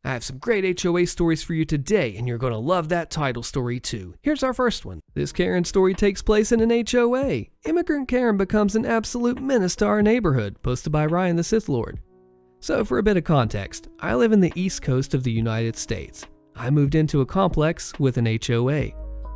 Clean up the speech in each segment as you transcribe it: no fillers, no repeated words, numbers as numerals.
I have some great HOA stories for you today, and you're going to love that title story too. Here's our first one. This Karen story takes place in an HOA. Immigrant Karen becomes an absolute menace to our neighborhood, posted by Ryan the Sith Lord. So for a bit of context, I live in the East Coast of the United States. I moved into a complex with an HOA.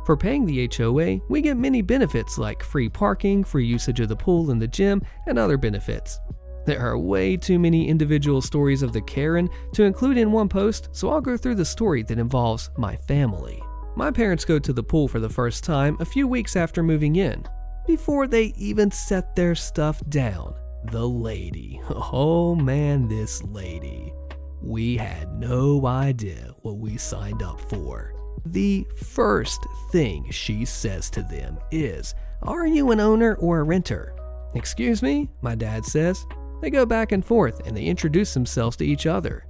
For paying the HOA, we get many benefits like free parking, free usage of the pool and the gym, and other benefits. There are way too many individual stories of the Karen to include in one post, so I'll go through the story that involves my family. My parents go to the pool for the first time a few weeks after moving in. Before they even set their stuff down, the lady, oh man, this lady. We had no idea what we signed up for. The first thing she says to them is, "Are you an owner or a renter?" "Excuse me," my dad says. They go back and forth and they introduce themselves to each other.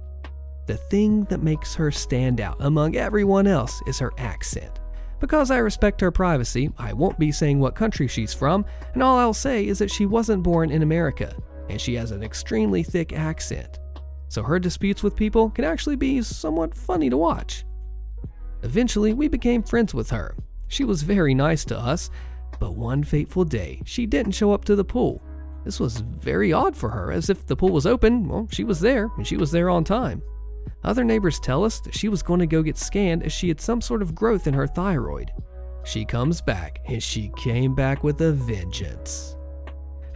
The thing that makes her stand out among everyone else is her accent. Because I respect her privacy, I won't be saying what country she's from, and all I'll say is that she wasn't born in America, and she has an extremely thick accent. So her disputes with people can actually be somewhat funny to watch. Eventually, we became friends with her. She was very nice to us, but one fateful day, she didn't show up to the pool. This was very odd for her, as if the pool was open, well, she was there, and she was there on time. Other neighbors tell us that she was going to go get scanned as she had some sort of growth in her thyroid. She comes back, and she came back with a vengeance.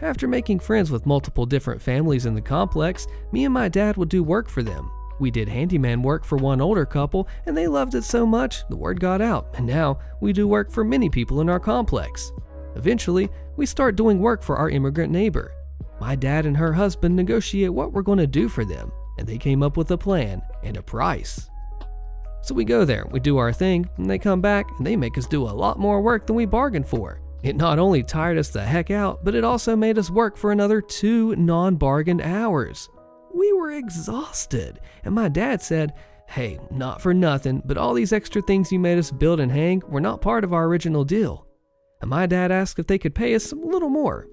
After making friends with multiple different families in the complex, me and my dad would do work for them. We did handyman work for one older couple, and they loved it so much, the word got out, and now we do work for many people in our complex. Eventually, we start doing work for our immigrant neighbor. My dad and her husband negotiate what we're going to do for them, and they came up with a plan and a price. So we go there, we do our thing, and they come back and they make us do a lot more work than we bargained for. It not only tired us the heck out, but it also made us work for another 2 non-bargained hours. We were exhausted, and my dad said, "Hey, not for nothing, but all these extra things you made us build and hang were not part of our original deal." And my dad asked if they could pay us a little more.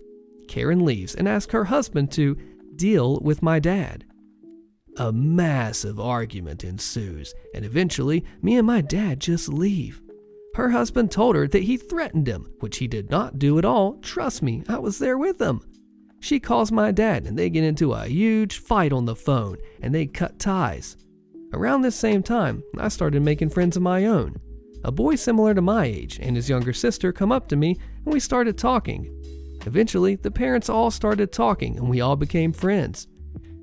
Karen leaves and asks her husband to deal with my dad. A massive argument ensues, and eventually, me and my dad just leave. Her husband told her that he threatened him, which he did not do at all. Trust me, I was there with him. She calls my dad and they get into a huge fight on the phone, and they cut ties. Around this same time, I started making friends of my own. A boy similar to my age and his younger sister come up to me and we started talking. Eventually, the parents all started talking and we all became friends.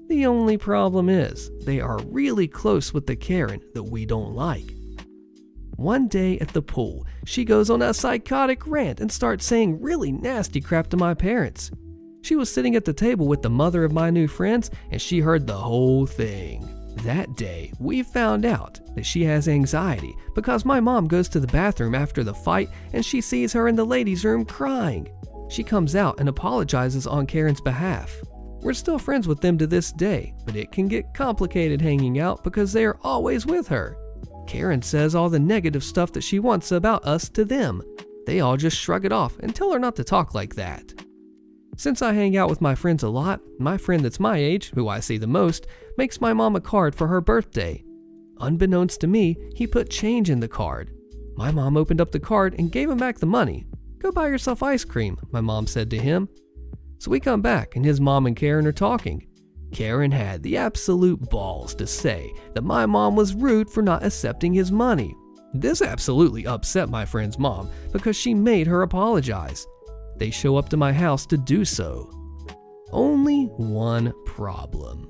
The only problem is, they are really close with the Karen that we don't like. One day at the pool, she goes on a psychotic rant and starts saying really nasty crap to my parents. She was sitting at the table with the mother of my new friends and she heard the whole thing. That day, we found out that she has anxiety because my mom goes to the bathroom after the fight and she sees her in the ladies' room crying. She comes out and apologizes on Karen's behalf. We're still friends with them to this day, but it can get complicated hanging out because they are always with her. Karen says all the negative stuff that she wants about us to them. They all just shrug it off and tell her not to talk like that. Since I hang out with my friends a lot, my friend that's my age, who I see the most, makes my mom a card for her birthday. Unbeknownst to me, he put change in the card. My mom opened up the card and gave him back the money. "Go buy yourself ice cream," my mom said to him. So we come back and his mom and Karen are talking. Karen had the absolute balls to say that my mom was rude for not accepting his money. This absolutely upset my friend's mom because she made her apologize. They show up to my house to do so. Only one problem.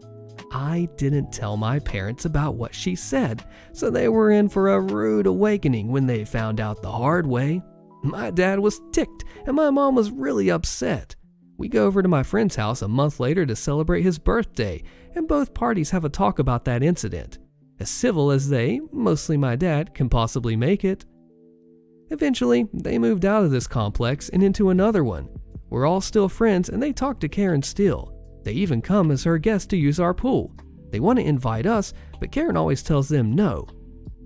I didn't tell my parents about what she said, so they were in for a rude awakening when they found out the hard way. My dad was ticked and my mom was really upset. We go over to my friend's house a month later to celebrate his birthday, and both parties have a talk about that incident. As civil as they, mostly my dad, can possibly make it. Eventually, they moved out of this complex and into another one. We're all still friends and they talk to Karen still. They even come as her guests to use our pool. They want to invite us, but Karen always tells them no,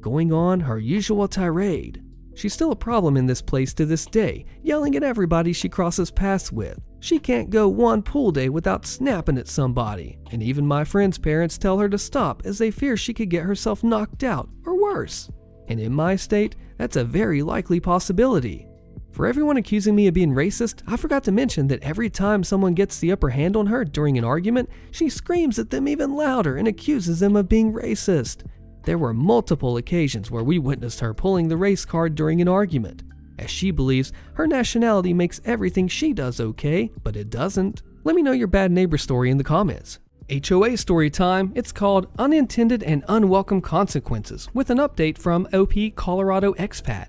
going on her usual tirade. She's still a problem in this place to this day, yelling at everybody she crosses paths with. She can't go one pool day without snapping at somebody, and even my friend's parents tell her to stop as they fear she could get herself knocked out or worse. And in my state, that's a very likely possibility. For everyone accusing me of being racist, I forgot to mention that every time someone gets the upper hand on her during an argument, she screams at them even louder and accuses them of being racist. There were multiple occasions where we witnessed her pulling the race card during an argument, as she believes her nationality makes everything she does okay, but it doesn't. Let me know your bad neighbor story in the comments. HOA story time. It's called Unintended and Unwelcome Consequences, with an update from OP Colorado expat.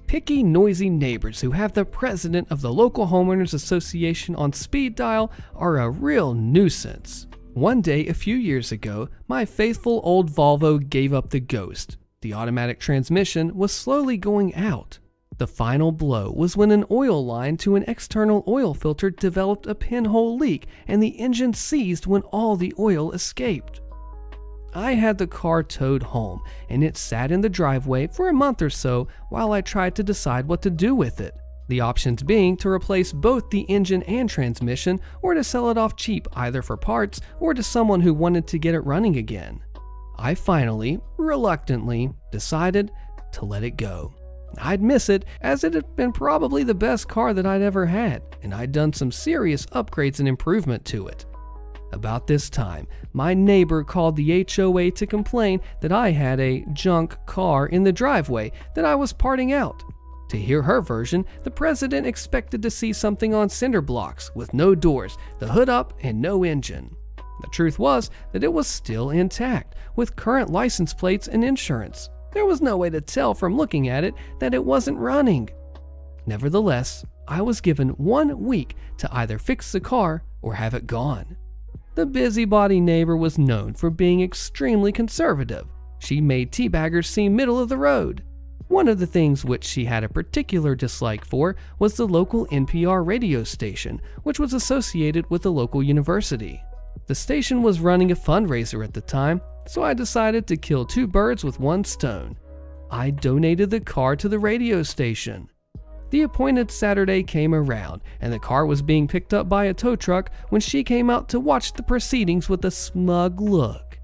Picky, noisy neighbors who have the president of the local homeowners association on speed dial are a real nuisance. One day a few years ago, my faithful old Volvo gave up the ghost. The automatic transmission was slowly going out. The final blow was when an oil line to an external oil filter developed a pinhole leak and the engine seized when all the oil escaped. I had the car towed home, and it sat in the driveway for a month or so while I tried to decide what to do with it. The options being to replace both the engine and transmission, or to sell it off cheap either for parts or to someone who wanted to get it running again. I finally, reluctantly, decided to let it go. I'd miss it, as it had been probably the best car that I'd ever had, and I'd done some serious upgrades and improvement to it. About this time, my neighbor called the HOA to complain that I had a junk car in the driveway that I was parting out. To hear her version, the president expected to see something on cinder blocks with no doors, the hood up, and no engine. The truth was that it was still intact, with current license plates and insurance. There was no way to tell from looking at it that it wasn't running. Nevertheless, I was given 1 week to either fix the car or have it gone. The busybody neighbor was known for being extremely conservative. She made teabaggers seem middle of the road. One of the things which she had a particular dislike for was the local NPR radio station, which was associated with the local university. The station was running a fundraiser at the time, so I decided to kill 2 birds with 1 stone. I donated the car to the radio station. The appointed Saturday came around, and the car was being picked up by a tow truck when she came out to watch the proceedings with a smug look.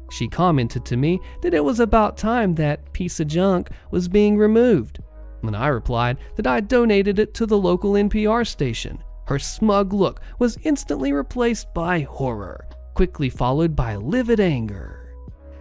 She commented to me that it was about time that piece of junk was being removed. When I replied that I donated it to the local NPR station, her smug look was instantly replaced by horror, quickly followed by livid anger.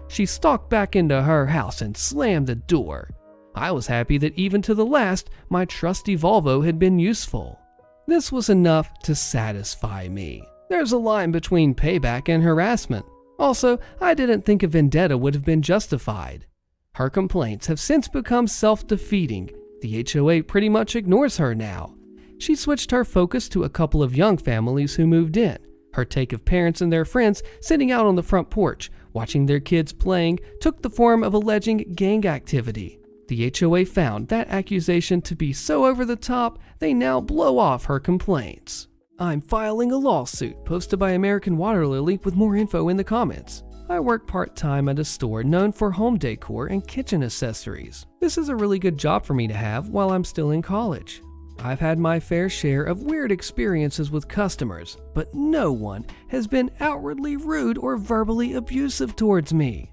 She stalked back into her house and slammed the door. I was happy that even to the last, my trusty Volvo had been useful. This was enough to satisfy me. There's a line between payback and harassment. Also, I didn't think a vendetta would have been justified. Her complaints have since become self-defeating. The HOA pretty much ignores her now. She switched her focus to a couple of young families who moved in. Her take of parents and their friends sitting out on the front porch, watching their kids playing, took the form of alleging gang activity. The HOA found that accusation to be so over the top, they now blow off her complaints. I'm filing a lawsuit, posted by American Water Lily, with more info in the comments. I work part-time at a store known for home decor and kitchen accessories. This is a really good job for me to have while I'm still in college. I've had my fair share of weird experiences with customers, but no one has been outwardly rude or verbally abusive towards me.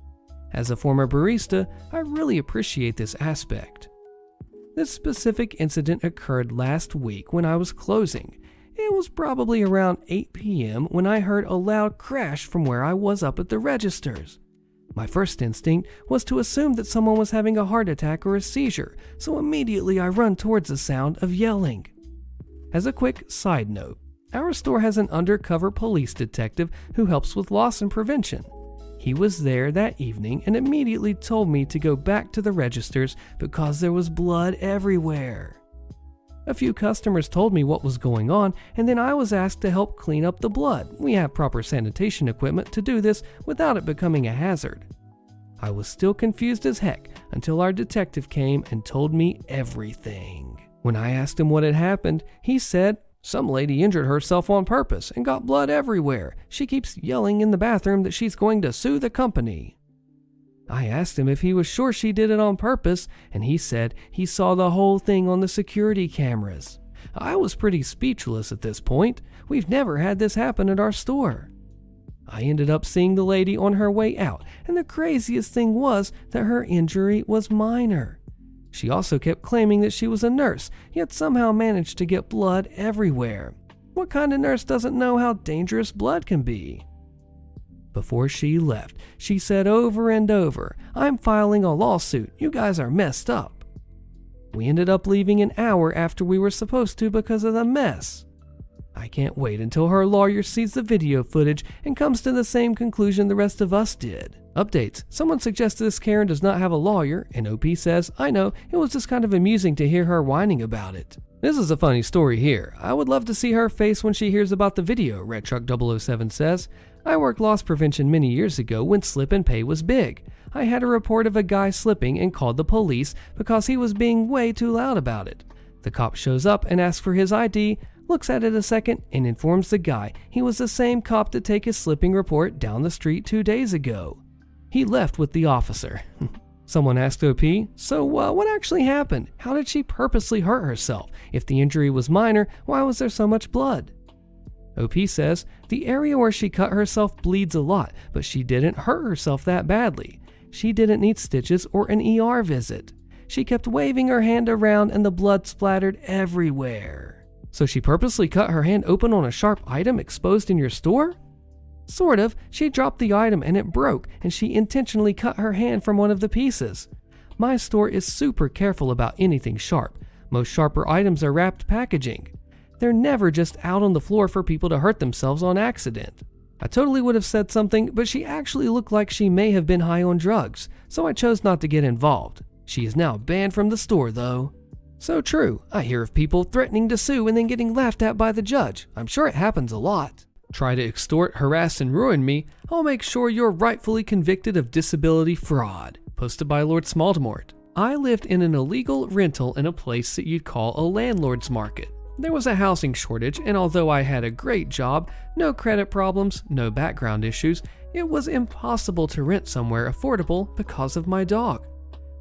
As a former barista, I really appreciate this aspect. This specific incident occurred last week when I was closing. It was probably around 8 p.m. when I heard a loud crash from where I was up at the registers. My first instinct was to assume that someone was having a heart attack or a seizure, so immediately I run towards the sound of yelling. As a quick side note, our store has an undercover police detective who helps with loss and prevention. He was there that evening and immediately told me to go back to the registers because there was blood everywhere. A few customers told me what was going on, and then I was asked to help clean up the blood. We have proper sanitation equipment to do this without it becoming a hazard. I was still confused as heck until our detective came and told me everything. When I asked him what had happened, he said, "Some lady injured herself on purpose and got blood everywhere. She keeps yelling in the bathroom that she's going to sue the company." I asked him if he was sure she did it on purpose, and he said he saw the whole thing on the security cameras. I was pretty speechless at this point. We've never had this happen at our store. I ended up seeing the lady on her way out, and the craziest thing was that her injury was minor. She also kept claiming that she was a nurse, yet somehow managed to get blood everywhere. What kind of nurse doesn't know how dangerous blood can be? Before she left, she said over and over, "I'm filing a lawsuit. You guys are messed up." We ended up leaving an hour after we were supposed to because of the mess. I can't wait until her lawyer sees the video footage and comes to the same conclusion the rest of us did. Updates. Someone suggested this Karen does not have a lawyer, and OP says, "I know, it was just kind of amusing to hear her whining about it." This is a funny story here. I would love to see her face when she hears about the video, Red Truck 007 says. "I worked loss prevention many years ago when slip and pay was big. I had a report of a guy slipping and called the police because he was being way too loud about it. The cop shows up and asks for his ID, looks at it a second, and informs the guy he was the same cop to take his slipping report down the street 2 days ago. He left with the officer." Someone asked OP, "So what actually happened? How did she purposely hurt herself? If the injury was minor, why was there so much blood?" OP says, "The area where she cut herself bleeds a lot, but she didn't hurt herself that badly. She didn't need stitches or an ER visit. She kept waving her hand around and the blood splattered everywhere." So she purposely cut her hand open on a sharp item exposed in your store? Sort of. She dropped the item and it broke, and she intentionally cut her hand from one of the pieces. My store is super careful about anything sharp. Most sharper items are wrapped packaging. They're never just out on the floor for people to hurt themselves on accident. I totally would have said something, but she actually looked like she may have been high on drugs, so I chose not to get involved. She is now banned from the store though. So true, I hear of people threatening to sue and then getting laughed at by the judge. I'm sure it happens a lot. Try to extort, harass, and ruin me, I'll make sure you're rightfully convicted of disability fraud. Posted by Lord Smaldemort. I lived in an illegal rental in a place that you'd call a landlord's market. There was a housing shortage, and although I had a great job, no credit problems, no background issues, it was impossible to rent somewhere affordable because of my dog.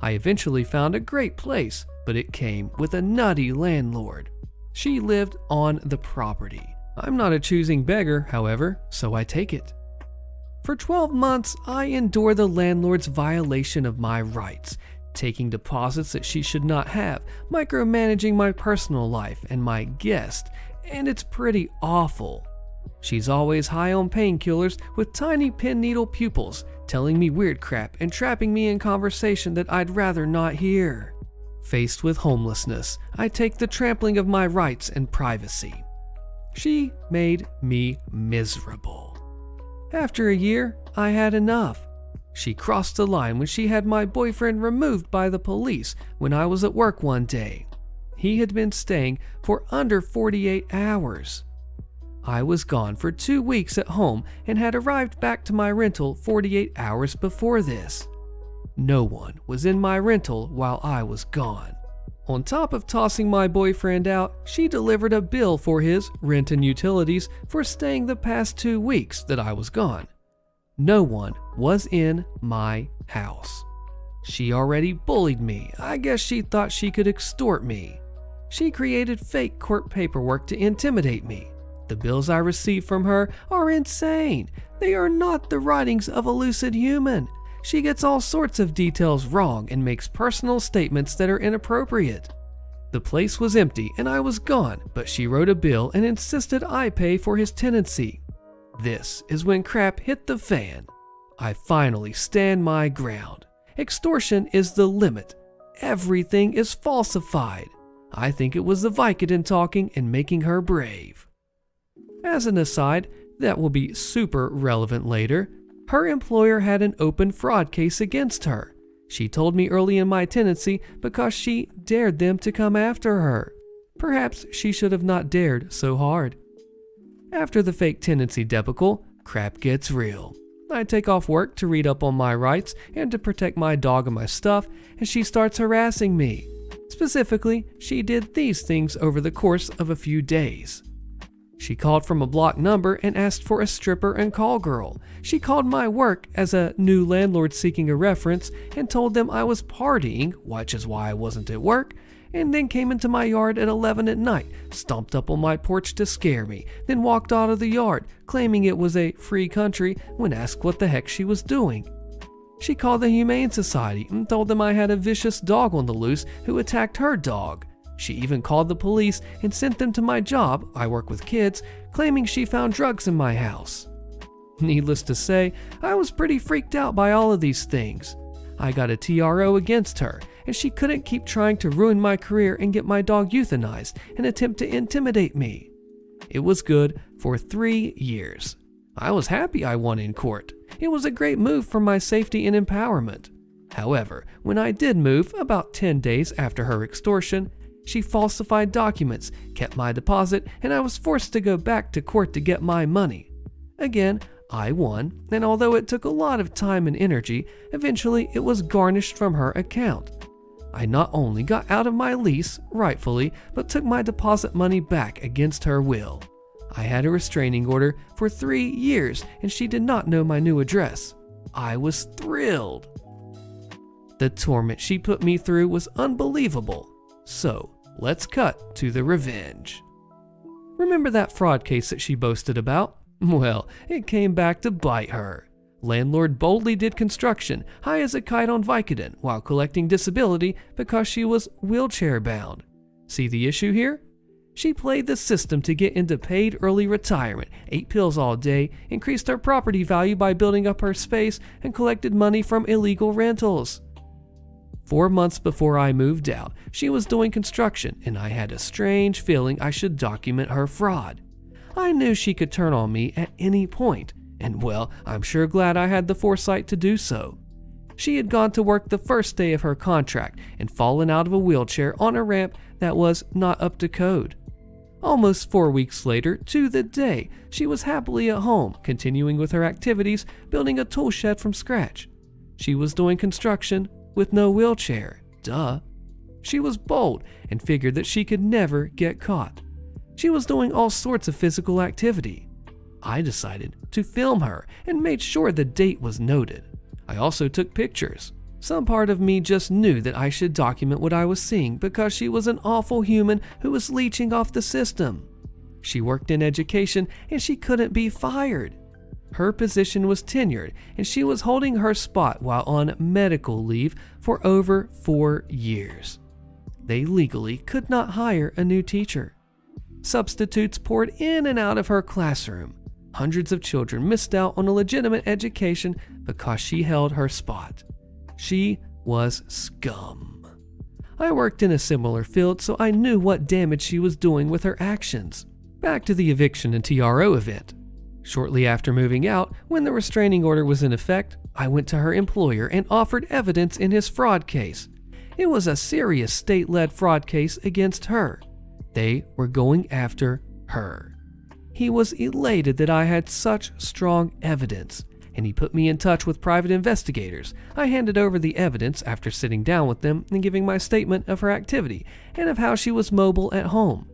I eventually found a great place, but it came with a nutty landlord. She lived on the property. I'm not a choosing beggar, however, so I take it. For 12 months, I endure the landlord's violation of my rights, taking deposits that she should not have, micromanaging my personal life and my guest, and it's pretty awful. She's always high on painkillers with tiny pin needle pupils, telling me weird crap and trapping me in conversation that I'd rather not hear. Faced with homelessness, I take the trampling of my rights and privacy. She made me miserable. After a year, I had enough. She crossed the line when she had my boyfriend removed by the police when I was at work one day. He had been staying for under 48 hours. I was gone for 2 weeks at home and had arrived back to my rental 48 hours before this. No one was in my rental while I was gone. On top of tossing my boyfriend out, she delivered a bill for his rent and utilities for staying the past 2 weeks that I was gone. No one was in my house. She already bullied me. I guess she thought she could extort me. She created fake court paperwork to intimidate me. The bills I received from her are insane. They are not the writings of a lucid human. She gets all sorts of details wrong and makes personal statements that are inappropriate. The place was empty and I was gone, but she wrote a bill and insisted I pay for his tenancy. This is when crap hit the fan. I finally stand my ground. Extortion is the limit. Everything is falsified. I think it was the Vicodin talking and making her brave. As an aside, that will be super relevant later, her employer had an open fraud case against her. She told me early in my tenancy because she dared them to come after her. Perhaps she should have not dared so hard. After the fake tenancy debacle, crap gets real. I take off work to read up on my rights and to protect my dog and my stuff, and she starts harassing me. Specifically, she did these things over the course of a few days. She called from a blocked number and asked for a stripper and call girl. She called my work as a new landlord seeking a reference and told them I was partying, which is why I wasn't at work, and then came into my yard at 11 at night, stomped up on my porch to scare me, then walked out of the yard, claiming it was a free country when asked what the heck she was doing. She called the Humane Society and told them I had a vicious dog on the loose who attacked her dog. She even called the police and sent them to my job, I work with kids, claiming she found drugs in my house. Needless to say, I was pretty freaked out by all of these things. I got a TRO against her, and she couldn't keep trying to ruin my career and get my dog euthanized and attempt to intimidate me. It was good for 3 years. I was happy I won in court. It was a great move for my safety and empowerment. However, when I did move, about 10 days after her extortion, she falsified documents, kept my deposit, and I was forced to go back to court to get my money. Again, I won, and although it took a lot of time and energy, eventually it was garnished from her account. I not only got out of my lease, rightfully, but took my deposit money back against her will. I had a restraining order for 3 years, and she did not know my new address. I was thrilled. The torment she put me through was unbelievable. So, let's cut to the revenge. Remember that fraud case that she boasted about? Well, it came back to bite her. Landlord boldly did construction, high as a kite on Vicodin, while collecting disability because she was wheelchair bound. See the issue here? She played the system to get into paid early retirement, ate pills all day, increased her property value by building up her space, and collected money from illegal rentals. 4 months before I moved out, she was doing construction, and I had a strange feeling I should document her fraud. I knew she could turn on me at any point, and well, I'm sure glad I had the foresight to do so. She had gone to work the first day of her contract and fallen out of a wheelchair on a ramp that was not up to code. Almost 4 weeks later, to the day, she was happily at home, continuing with her activities, building a tool shed from scratch. She was doing construction with no wheelchair, duh. She was bold and figured that she could never get caught. She was doing all sorts of physical activity. I decided to film her and made sure the date was noted. I also took pictures. Some part of me just knew that I should document what I was seeing because she was an awful human who was leeching off the system. She worked in education and she couldn't be fired. Her position was tenured and she was holding her spot while on medical leave for over 4 years. They legally could not hire a new teacher. Substitutes poured in and out of her classroom. Hundreds of children missed out on a legitimate education because she held her spot. She was scum. I worked in a similar field, so I knew what damage she was doing with her actions. Back to the eviction and TRO event. Shortly after moving out, when the restraining order was in effect, I went to her employer and offered evidence in his fraud case. It was a serious state-led fraud case against her. They were going after her. He was elated that I had such strong evidence, and he put me in touch with private investigators. I handed over the evidence after sitting down with them and giving my statement of her activity and of how she was mobile at home.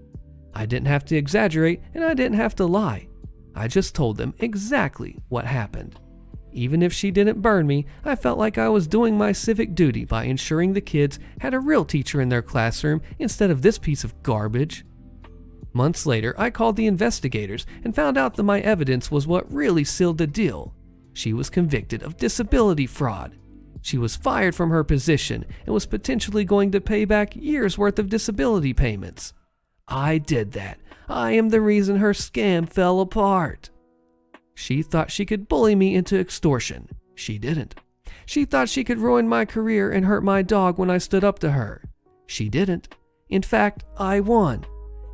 I didn't have to exaggerate and I didn't have to lie. I just told them exactly what happened. Even if she didn't burn me, I felt like I was doing my civic duty by ensuring the kids had a real teacher in their classroom instead of this piece of garbage. Months later, I called the investigators and found out that my evidence was what really sealed the deal. She was convicted of disability fraud. She was fired from her position and was potentially going to pay back years' worth of disability payments. I did that. I am the reason her scam fell apart. She thought she could bully me into extortion. She didn't. She thought she could ruin my career and hurt my dog when I stood up to her. She didn't. In fact, I won.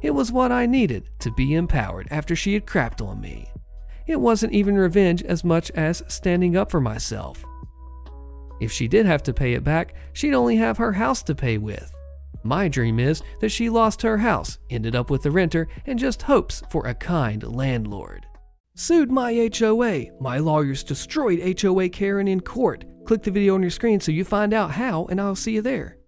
It was what I needed to be empowered after she had crapped on me. It wasn't even revenge as much as standing up for myself. If she did have to pay it back, she'd only have her house to pay with. My dream is that she lost her house, ended up with a renter, and just hopes for a kind landlord. Sued my HOA. My lawyers destroyed HOA Karen in court. Click the video on your screen so you find out how, and I'll see you there.